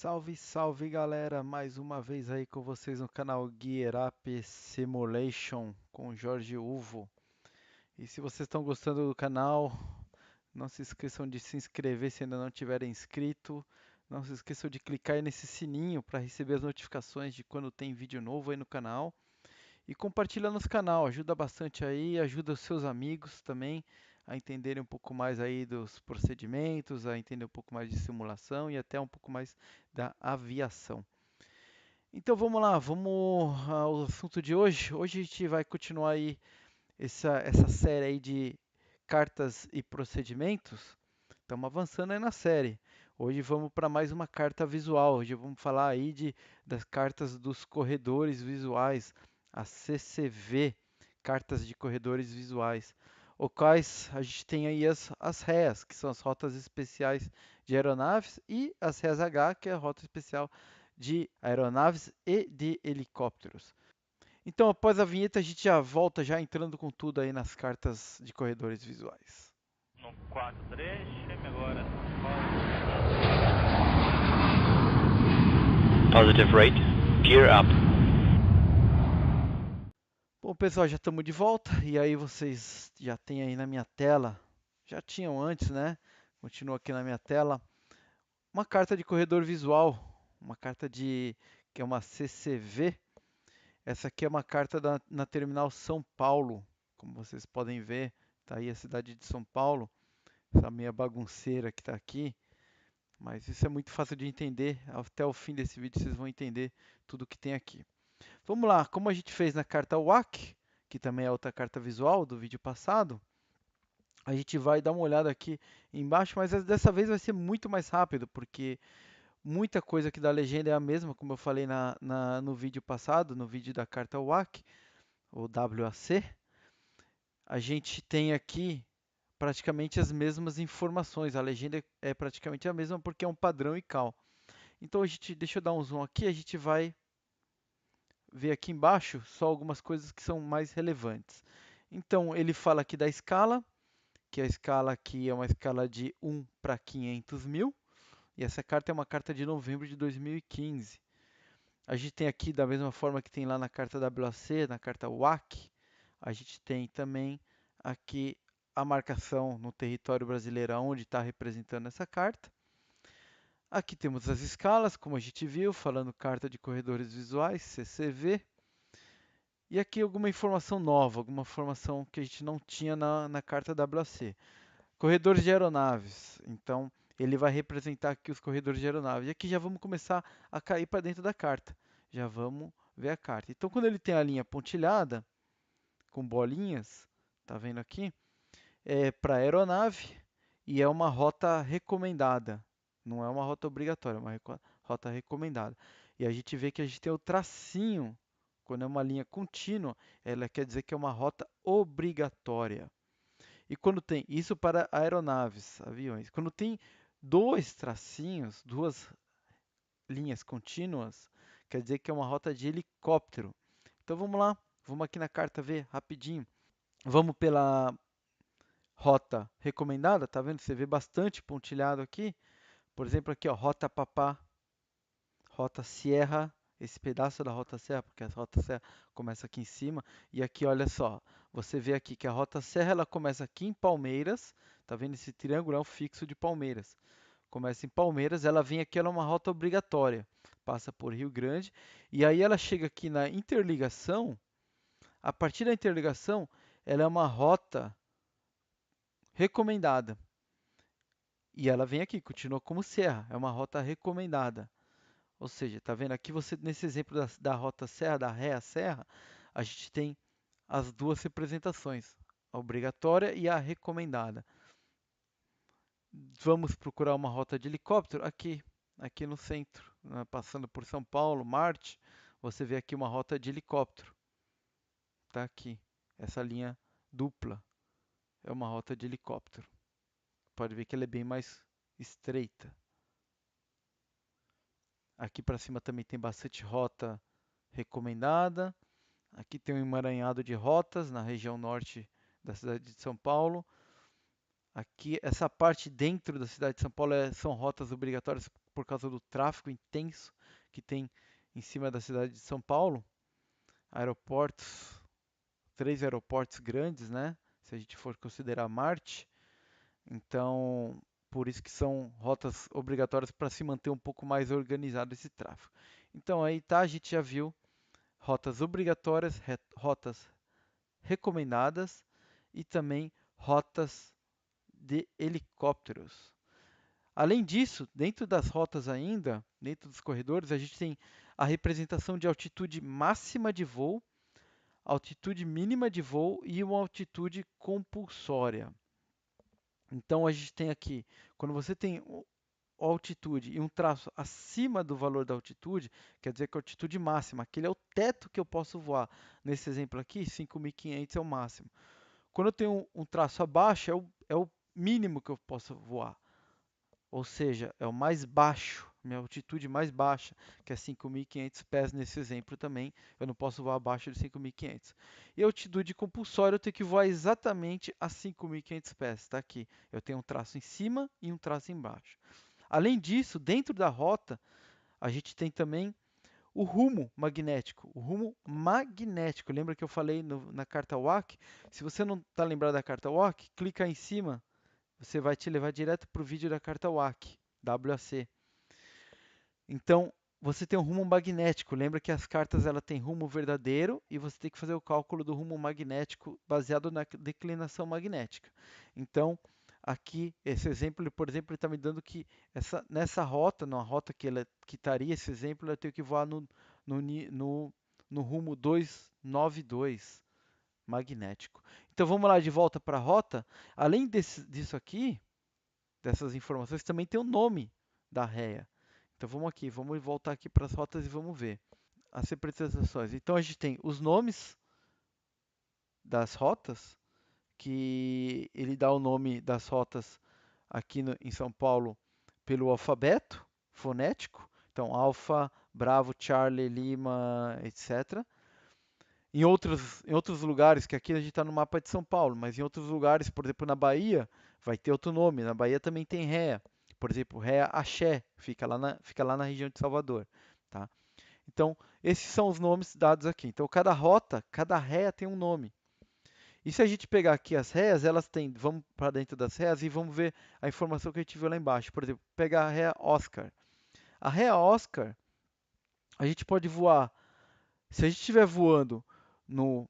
Salve, salve galera! Mais uma vez aí com vocês no canal Gear Up Simulation com Jorge Uvo. E se vocês estão gostando do canal, não se esqueçam de se inscrever se ainda não tiverem inscrito. Não se esqueçam de clicar aí nesse sininho para receber as notificações de quando tem vídeo novo aí no canal. E compartilha no canal, ajuda bastante aí, ajuda os seus amigos também a entenderem um pouco mais aí dos procedimentos, a entender um pouco mais de simulação e até um pouco mais da aviação. Então vamos lá, vamos ao assunto de hoje. Hoje a gente vai continuar aí essa série aí de cartas e procedimentos. Estamos avançando aí na série. Hoje vamos para mais uma carta visual. Hoje vamos falar aí das cartas dos corredores visuais, a CCV, cartas de corredores visuais. O quais a gente tem aí as REAs, que são as rotas especiais de aeronaves, e as REAs H, que é a rota especial de aeronaves e de helicópteros. Então, após a vinheta, a gente já volta já entrando com tudo aí nas cartas de corredores visuais. No 43, chame agora. Positive rate, gear up. Bom, pessoal, já estamos de volta e aí vocês já têm aí na minha tela, já tinham antes, né? Continua aqui na minha tela, uma carta de corredor visual, uma carta que é uma CCV. Essa aqui é uma carta na terminal São Paulo, como vocês podem ver, tá aí a cidade de São Paulo, essa meia bagunceira que está aqui. Mas isso é muito fácil de entender. Até o fim desse vídeo vocês vão entender tudo que tem aqui. Vamos lá, como a gente fez na carta WAC, que também é outra carta visual do vídeo passado, a gente vai dar uma olhada aqui embaixo, mas dessa vez vai ser muito mais rápido, porque muita coisa aqui da legenda é a mesma, como eu falei no vídeo passado, no vídeo da carta WAC, ou WAC. A gente tem aqui praticamente as mesmas informações, a legenda é praticamente a mesma porque é um padrão e cal. Então deixa eu dar um zoom aqui, a gente vai ver aqui embaixo só algumas coisas que são mais relevantes. Então ele fala aqui da escala, que a escala aqui é uma escala de 1 para 500 mil, e essa carta é uma carta de novembro de 2015. A gente tem aqui, da mesma forma que tem lá na carta WAC, na carta WAC, a gente tem também aqui a marcação no território brasileiro onde está representando essa carta. Aqui temos as escalas, como a gente viu, falando carta de corredores visuais, CCV. E aqui alguma informação nova, alguma informação que a gente não tinha na carta WAC. Corredores de aeronaves. Então, ele vai representar aqui os corredores de aeronaves. E aqui já vamos começar a cair para dentro da carta. Já vamos ver a carta. Então, quando ele tem a linha pontilhada, com bolinhas, tá vendo aqui? É para aeronave e é uma rota recomendada. Não é uma rota obrigatória, é uma rota recomendada. E a gente vê que a gente tem o tracinho, quando é uma linha contínua, ela quer dizer que é uma rota obrigatória. E quando tem isso para aeronaves, aviões, quando tem dois tracinhos, duas linhas contínuas, quer dizer que é uma rota de helicóptero. Então vamos lá, vamos aqui na carta ver rapidinho. Vamos pela rota recomendada, tá vendo? Você vê bastante pontilhado aqui. Por exemplo, aqui, ó, rota Papá, rota Sierra, esse pedaço da rota Serra, porque a rota Serra começa aqui em cima. E aqui, olha só, você vê aqui que a rota Serra ela começa aqui em Palmeiras. Tá vendo esse triângulo? É um fixo de Palmeiras. Começa em Palmeiras, ela vem aqui, ela é uma rota obrigatória. Passa por Rio Grande. E aí ela chega aqui na interligação. A partir da interligação, ela é uma rota recomendada. E ela vem aqui, continua como Serra, é uma rota recomendada. Ou seja, tá vendo aqui você nesse exemplo da rota Serra, da Ré a Serra, a gente tem as duas representações, a obrigatória e a recomendada. Vamos procurar uma rota de helicóptero aqui no centro, né, passando por São Paulo, Marte, você vê aqui uma rota de helicóptero. Tá aqui, essa linha dupla é uma rota de helicóptero. Pode ver que ela é bem mais estreita. Aqui para cima também tem bastante rota recomendada. Aqui tem um emaranhado de rotas na região norte da cidade de São Paulo. Aqui, essa parte dentro da cidade de São Paulo são rotas obrigatórias por causa do tráfego intenso que tem em cima da cidade de São Paulo. Aeroportos, 3 aeroportos grandes, né? Se a gente for considerar Marte. Então, por isso que são rotas obrigatórias para se manter um pouco mais organizado esse tráfego. Então aí tá, a gente já viu rotas obrigatórias, rotas recomendadas e também rotas de helicópteros. Além disso, dentro das rotas ainda, dentro dos corredores, a gente tem a representação de altitude máxima de voo, altitude mínima de voo e uma altitude compulsória. Então a gente tem aqui, quando você tem altitude e um traço acima do valor da altitude, quer dizer que a altitude máxima, aquele é o teto que eu posso voar. Nesse exemplo aqui, 5.500 é o máximo. Quando eu tenho um traço abaixo, é o mínimo que eu posso voar. Ou seja, é o mais baixo, minha altitude mais baixa, que é 5.500 pés nesse exemplo também. Eu não posso voar abaixo de 5.500. E a altitude compulsória eu tenho que voar exatamente a 5.500 pés. Está aqui. Eu tenho um traço em cima e um traço embaixo. Além disso, dentro da rota, a gente tem também o rumo magnético. O rumo magnético. Lembra que eu falei na carta WAC? Se você não está lembrado da carta WAC, clica aí em cima. Você vai te levar direto para o vídeo da carta WAC, WAC. Então, você tem um rumo magnético. Lembra que as cartas ela têm rumo verdadeiro e você tem que fazer o cálculo do rumo magnético baseado na declinação magnética. Então, aqui, esse exemplo, por exemplo, ele está me dando que nessa rota, numa rota que estaria esse exemplo, eu tenho que voar no rumo 292 magnético. Então vamos lá de volta para a rota. Além disso aqui, dessas informações, também tem o nome da réia. Então vamos aqui, vamos voltar aqui para as rotas e vamos ver as representações. Então a gente tem os nomes das rotas, que ele dá o nome das rotas aqui em São Paulo pelo alfabeto fonético. Então, Alfa, Bravo, Charlie, Lima, etc. Em outros lugares, que aqui a gente está no mapa de São Paulo, mas em outros lugares, por exemplo, na Bahia, vai ter outro nome. Na Bahia também tem réia. Por exemplo, réia Axé, fica lá na região de Salvador. Tá? Então, esses são os nomes dados aqui. Então, cada rota, cada réia tem um nome. E se a gente pegar aqui as réias, elas têm, vamos para dentro das réias e vamos ver a informação que a gente viu lá embaixo. Por exemplo, pegar a réia Oscar. A réia Oscar, a gente pode voar, se a gente estiver voando no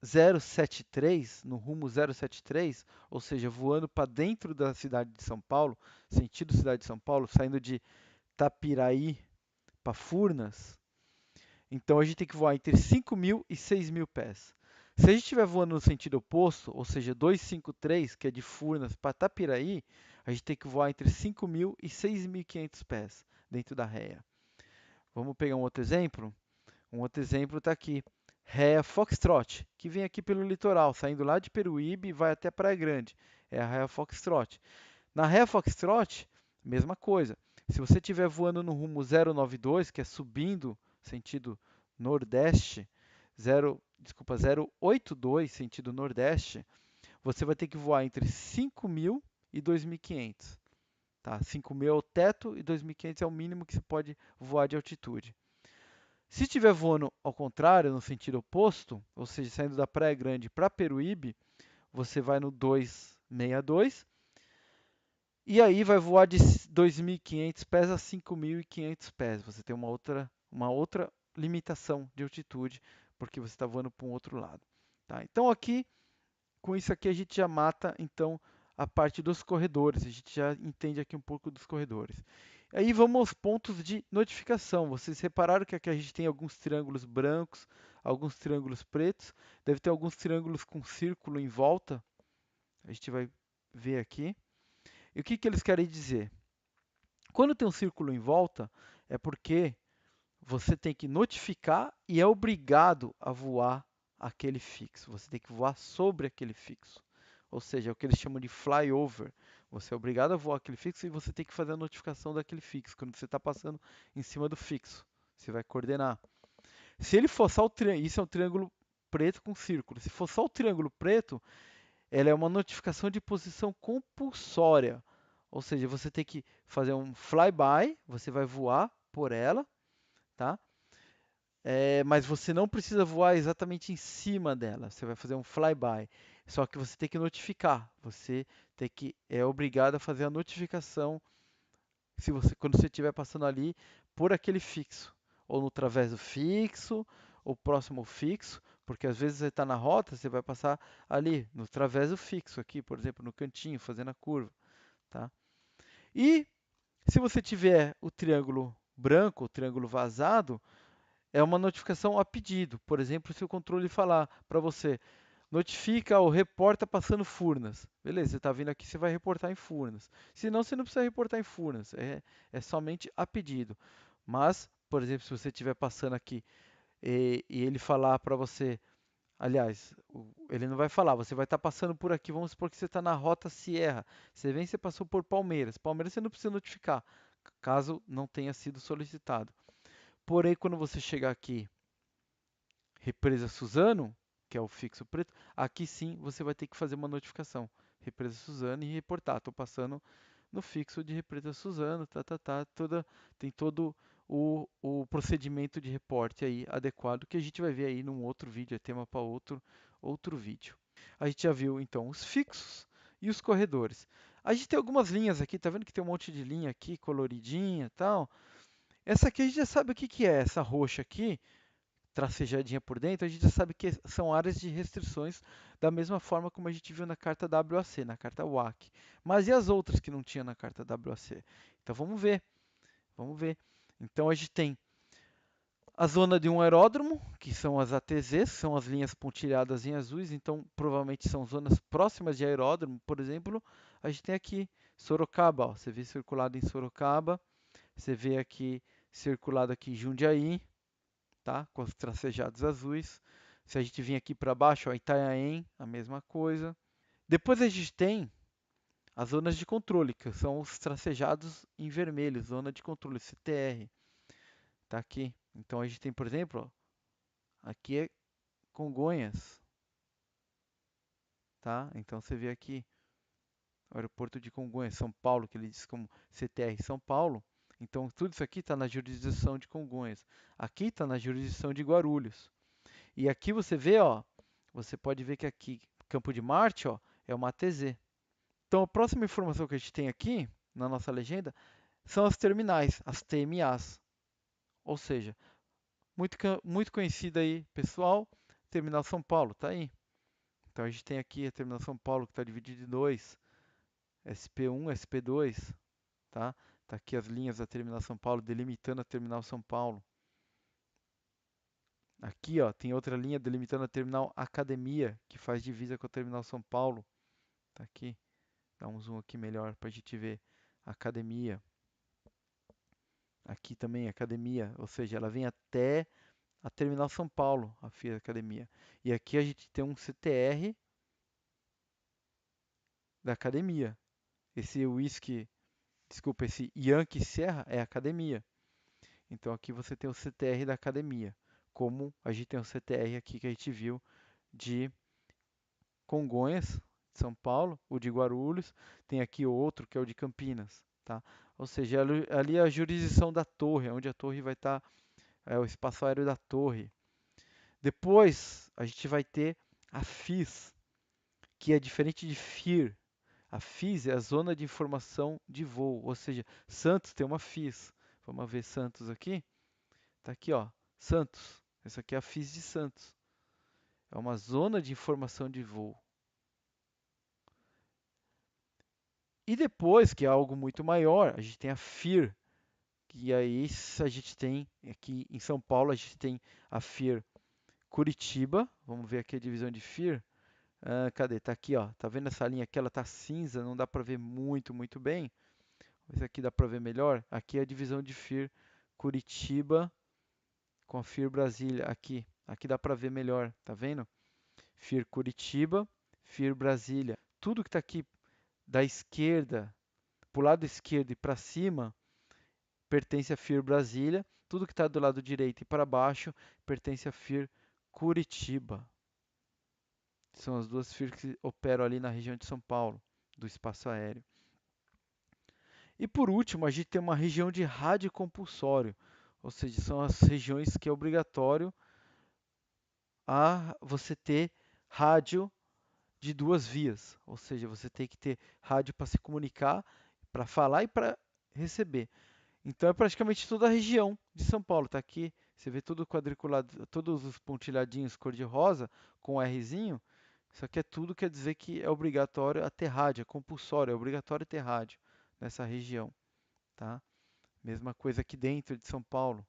073, no rumo 073, ou seja, voando para dentro da cidade de São Paulo, sentido cidade de São Paulo, saindo de Tapiraí para Furnas, então a gente tem que voar entre 5.000 e 6.000 pés. Se a gente estiver voando no sentido oposto, ou seja, 253, que é de Furnas para Tapiraí, a gente tem que voar entre 5.000 e 6.500 pés dentro da réia. Vamos pegar um outro exemplo? Um outro exemplo está aqui. Réia Foxtrot, que vem aqui pelo litoral, saindo lá de Peruíbe e vai até Praia Grande. É a Réia Foxtrot. Na Réia Foxtrot, mesma coisa. Se você estiver voando no rumo 092, que é subindo sentido nordeste, 082 sentido nordeste, você vai ter que voar entre 5.000 e 2.500. Tá? 5.000 é o teto e 2.500 é o mínimo que você pode voar de altitude. Se estiver voando ao contrário, no sentido oposto, ou seja, saindo da Praia Grande para Peruíbe, você vai no 262 e aí vai voar de 2.500 pés a 5.500 pés. Você tem uma outra limitação de altitude, porque você está voando para um outro lado. Tá? Então aqui, com isso aqui, a gente já mata então a parte dos corredores. A gente já entende aqui um pouco dos corredores. Aí vamos aos pontos de notificação. Vocês repararam que aqui a gente tem alguns triângulos brancos, alguns triângulos pretos. Deve ter alguns triângulos com círculo em volta. A gente vai ver aqui. E o que eles querem dizer? Quando tem um círculo em volta, é porque você tem que notificar e é obrigado a voar aquele fixo. Você tem que voar sobre aquele fixo. Ou seja, é o que eles chamam de flyover. Você é obrigado a voar aquele fixo e você tem que fazer a notificação daquele fixo. Quando você está passando em cima do fixo, você vai coordenar. Se ele for só o triângulo, isso é um triângulo preto com círculo. Se for só o triângulo preto, ela é uma notificação de posição compulsória. Ou seja, você tem que fazer um flyby, você vai voar por ela, tá? Mas você não precisa voar exatamente em cima dela. Você vai fazer um flyby. Só que você tem que notificar. Você é obrigado a fazer a notificação quando você estiver passando ali por aquele fixo, ou no travesso fixo, ou próximo ao fixo, porque às vezes você está na rota, você vai passar ali no travesso fixo aqui, por exemplo, no cantinho, fazendo a curva, tá? E se você tiver o triângulo branco, o triângulo vazado, é uma notificação a pedido. Por exemplo, se o controle falar para você, notifica ou reporta passando Furnas. Beleza, você está vindo aqui, você vai reportar em Furnas. Se não, você não precisa reportar em Furnas. É somente a pedido. Mas, por exemplo, se você estiver passando aqui e ele falar para você, aliás, ele não vai falar, você vai estar passando por aqui, vamos supor que você está na rota Sierra. Você vem, você passou por Palmeiras. Palmeiras você não precisa notificar, caso não tenha sido solicitado. Porém, quando você chegar aqui, Represa Suzano, que é o fixo preto, aqui sim você vai ter que fazer uma notificação. Represa Suzano e reportar. Estou passando no fixo de Represa Suzano, tem todo o procedimento de reporte aí adequado que a gente vai ver aí num outro vídeo, é tema para outro vídeo. A gente já viu então os fixos e os corredores. A gente tem algumas linhas aqui, tá vendo que tem um monte de linha aqui coloridinha e tal. Essa aqui a gente já sabe o que que é, essa roxa aqui tracejadinha por dentro, a gente já sabe que são áreas de restrições, da mesma forma como a gente viu na carta WAC, na carta WAC. Mas e as outras que não tinha na carta WAC? Então vamos ver, vamos ver. Então a gente tem a zona de um aeródromo, que são as ATZs, são as linhas pontilhadas em azuis, então provavelmente são zonas próximas de aeródromo, por exemplo, a gente tem aqui Sorocaba, ó, você vê circulado em Sorocaba, você vê aqui circulado aqui Jundiaí, tá? Com os tracejados azuis. Se a gente vir aqui para baixo, ó, Itanhaém, a mesma coisa. Depois a gente tem as zonas de controle, que são os tracejados em vermelho, zona de controle, CTR. Tá aqui. Então a gente tem, por exemplo, ó, aqui é Congonhas, tá? Então você vê aqui o aeroporto de Congonhas, São Paulo, que ele diz como CTR São Paulo. Então tudo isso aqui está na jurisdição de Congonhas. Aqui está na jurisdição de Guarulhos. E aqui você vê, ó, você pode ver que aqui, Campo de Marte, ó, é uma ATZ. Então, a próxima informação que a gente tem aqui, na nossa legenda, são as terminais, as TMAs. Ou seja, muito conhecida aí, pessoal, Terminal São Paulo, tá aí. Então, a gente tem aqui a Terminal São Paulo, que está dividida em dois, SP1, SP2, tá? Tá aqui as linhas da Terminal São Paulo, delimitando a Terminal São Paulo. Aqui, ó, tem outra linha delimitando a Terminal Academia, que faz divisa com a Terminal São Paulo. Tá aqui. Dá um zoom aqui melhor para a gente ver. Academia. Aqui também, academia. Ou seja, ela vem até a Terminal São Paulo, a FIA Academia. E aqui a gente tem um CTR da academia. Esse whisky, desculpa, esse Yankee Serra é academia. Então aqui você tem o CTR da academia. Como a gente tem o CTR aqui que a gente viu de Congonhas, São Paulo, o de Guarulhos, tem aqui outro que é o de Campinas, tá? Ou seja, ali é a jurisdição da torre, onde a torre vai estar, é o espaço aéreo da torre. Depois a gente vai ter a FIS, que é diferente de FIR. A FIS é a Zona de Informação de Voo, ou seja, Santos tem uma FIS. Vamos ver Santos aqui. Tá aqui, ó, Santos. Essa aqui é a FIS de Santos. É uma zona de informação de voo. E depois, que é algo muito maior, a gente tem a FIR, que aí a gente tem aqui em São Paulo, a gente tem a FIR Curitiba. Vamos ver aqui a divisão de FIR. Cadê? Tá aqui, ó. Tá vendo essa linha aqui? Ela tá cinza, não dá para ver muito bem. Esse aqui dá para ver melhor. Aqui é a divisão de FIR Curitiba com a FIR Brasília. Aqui dá para ver melhor, tá vendo? FIR Curitiba, FIR Brasília. Tudo que está aqui da esquerda, para o lado esquerdo e para cima, pertence a FIR Brasília. Tudo que está do lado direito e para baixo pertence a FIR Curitiba. São as duas FIR que operam ali na região de São Paulo, do espaço aéreo. E por último, a gente tem uma região de rádio compulsório, ou seja, são as regiões que é obrigatório a você ter rádio de duas vias, ou seja, você tem que ter rádio para se comunicar, para falar e para receber. Então é praticamente toda a região de São Paulo. Tá aqui, você vê tudo quadriculado, todos os pontilhadinhos cor-de-rosa com Rzinho. Isso aqui é tudo, quer dizer que é obrigatório a ter rádio, é compulsório, é obrigatório ter rádio nessa região, tá? Mesma coisa aqui dentro de São Paulo.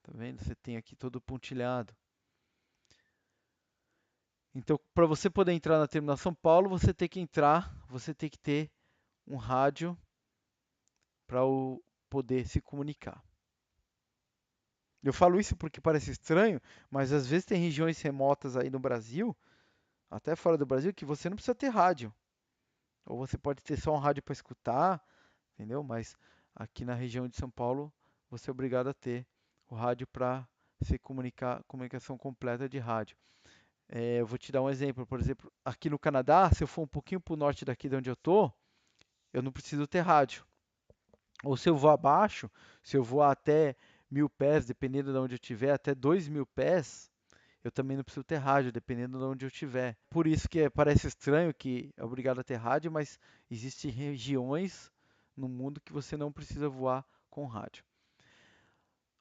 Tá vendo? Você tem aqui todo pontilhado. Então, para você poder entrar na terminal São Paulo, você tem que ter um rádio para poder se comunicar. Eu falo isso porque parece estranho, mas às vezes tem regiões remotas aí no Brasil, até fora do Brasil, que você não precisa ter rádio. Ou você pode ter só um rádio para escutar, entendeu? Mas aqui na região de São Paulo, você é obrigado a ter o rádio para se comunicar, comunicação completa de rádio. Eu vou te dar um exemplo. Por exemplo, aqui no Canadá, se eu for um pouquinho para o norte daqui de onde eu tô, eu não preciso ter rádio. Ou se eu vou abaixo, se eu vou até 1.000 pés, dependendo de onde eu estiver, até 2.000 pés, eu também não preciso ter rádio, dependendo de onde eu estiver. Por isso que parece estranho que é obrigado a ter rádio, mas existem regiões no mundo que você não precisa voar com rádio.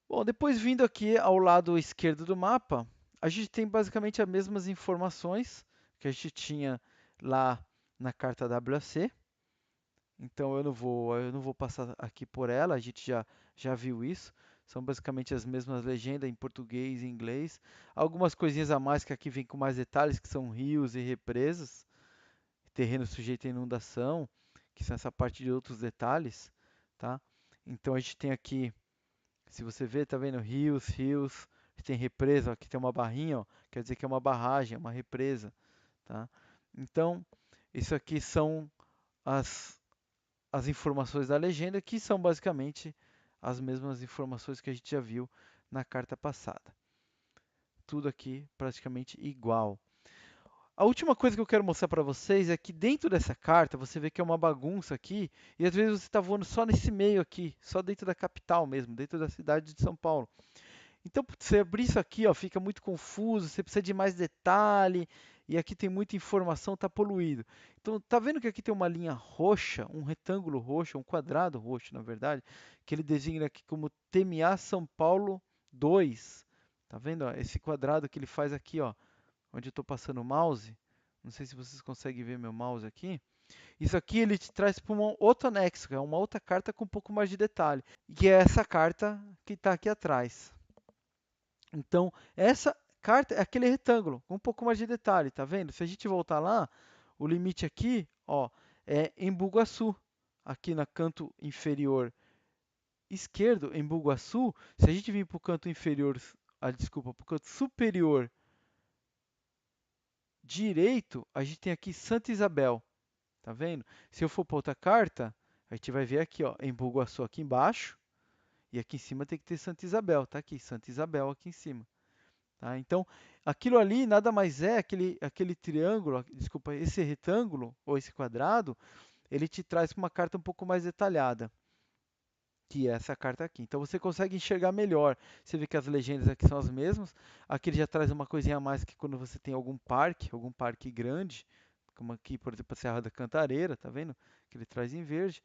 Bom, depois vindo aqui ao lado esquerdo do mapa, a gente tem basicamente as mesmas informações que a gente tinha lá na carta WAC. Então eu não vou passar aqui por ela, a gente já viu isso. São basicamente as mesmas legendas em português e inglês. Algumas coisinhas a mais que aqui vem com mais detalhes, que são rios e represas, terreno sujeito a inundação, que são essa parte de outros detalhes, tá? Então a gente tem aqui, se você ver, tá vendo? Rios, tem represa, ó, aqui tem uma barrinha, ó, quer dizer que é uma barragem, é uma represa, tá? Então, isso aqui são as informações da legenda, que são basicamente as mesmas informações que a gente já viu na carta passada. Tudo aqui praticamente igual. A última coisa que eu quero mostrar para vocês é que dentro dessa carta você vê que é uma bagunça aqui e às vezes você está voando só nesse meio aqui, só dentro da capital mesmo, dentro da cidade de São Paulo. Então, você abrir isso aqui, ó, fica muito confuso, você precisa de mais detalhe, e aqui tem muita informação, está poluído. Então, tá vendo que aqui tem uma linha roxa, um retângulo roxo, um quadrado roxo, na verdade, que ele designa aqui como TMA São Paulo 2. Tá vendo, ó, esse quadrado que ele faz aqui, ó, onde eu estou passando o mouse. Não sei se vocês conseguem ver meu mouse aqui. Isso aqui ele te traz para um outro anexo, que é uma outra carta com um pouco mais de detalhe, que é essa carta que está aqui atrás. Então, essa carta é aquele retângulo com um pouco mais de detalhe, tá vendo? Se a gente voltar lá, o limite aqui, ó, é Embu-Guaçu. Aqui no canto inferior esquerdo, Embu-Guaçu, se a gente vir para o canto inferior, desculpa, para o canto superior direito, a gente tem aqui Santa Isabel, tá vendo? Se eu for para outra carta, a gente vai ver aqui, ó, Embu-Guaçu aqui embaixo, e aqui em cima tem que ter Santa Isabel, tá aqui, Santa Isabel aqui em cima. Tá? Então, aquilo ali nada mais é aquele triângulo, desculpa, esse retângulo ou esse quadrado, ele te traz uma carta um pouco mais detalhada, que é essa carta aqui. Então, você consegue enxergar melhor. Você vê que as legendas aqui são as mesmas. Aqui ele já traz uma coisinha a mais que quando você tem algum parque grande, como aqui, por exemplo, a Serra da Cantareira, tá vendo? Que ele traz em verde.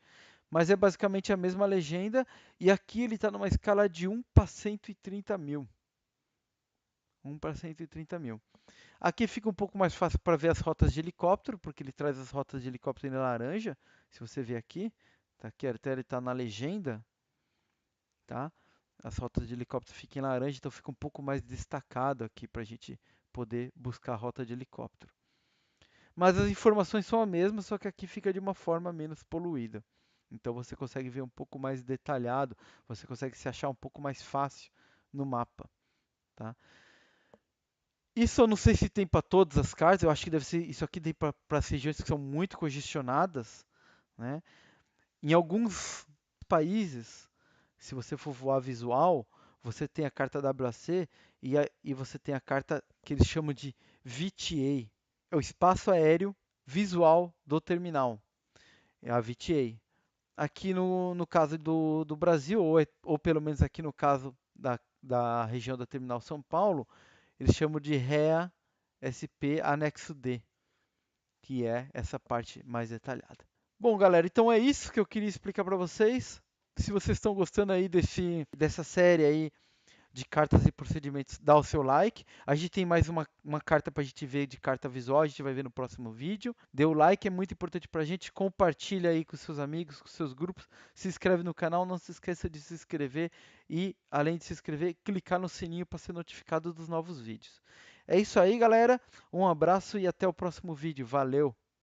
Mas é basicamente a mesma legenda e aqui ele está numa escala de 1 para 130 mil. 1 para 130 mil. Aqui fica um pouco mais fácil para ver as rotas de helicóptero, porque ele traz as rotas de helicóptero em laranja. Se você ver aqui, tá aqui até ele está na legenda, tá? As rotas de helicóptero ficam em laranja, então fica um pouco mais destacado aqui para a gente poder buscar a rota de helicóptero. Mas as informações são as mesmas, só que aqui fica de uma forma menos poluída. Então você consegue ver um pouco mais detalhado, você consegue se achar um pouco mais fácil no mapa, tá? Isso eu não sei se tem para todas as cartas, eu acho que deve ser isso aqui tem para as regiões que são muito congestionadas, né? Em alguns países, se você for voar visual, você tem a carta WAC e você tem a carta que eles chamam de VTA, é o espaço aéreo visual do terminal, é a VTA. aqui no caso do Brasil, ou pelo menos aqui no caso da região da Terminal São Paulo, eles chamam de REA SP anexo D, que é essa parte mais detalhada. Bom, galera, então é isso que eu queria explicar para vocês. Se vocês estão gostando aí dessa série aí de cartas e procedimentos, dá o seu like. A gente tem mais uma carta para a gente ver de carta visual, a gente vai ver no próximo vídeo. Dê o like, é muito importante para a gente. Compartilha aí com seus amigos, com seus grupos. Se inscreve no canal, não se esqueça de se inscrever. E, além de se inscrever, clicar no sininho para ser notificado dos novos vídeos. É isso aí, galera. Um abraço e até o próximo vídeo. Valeu!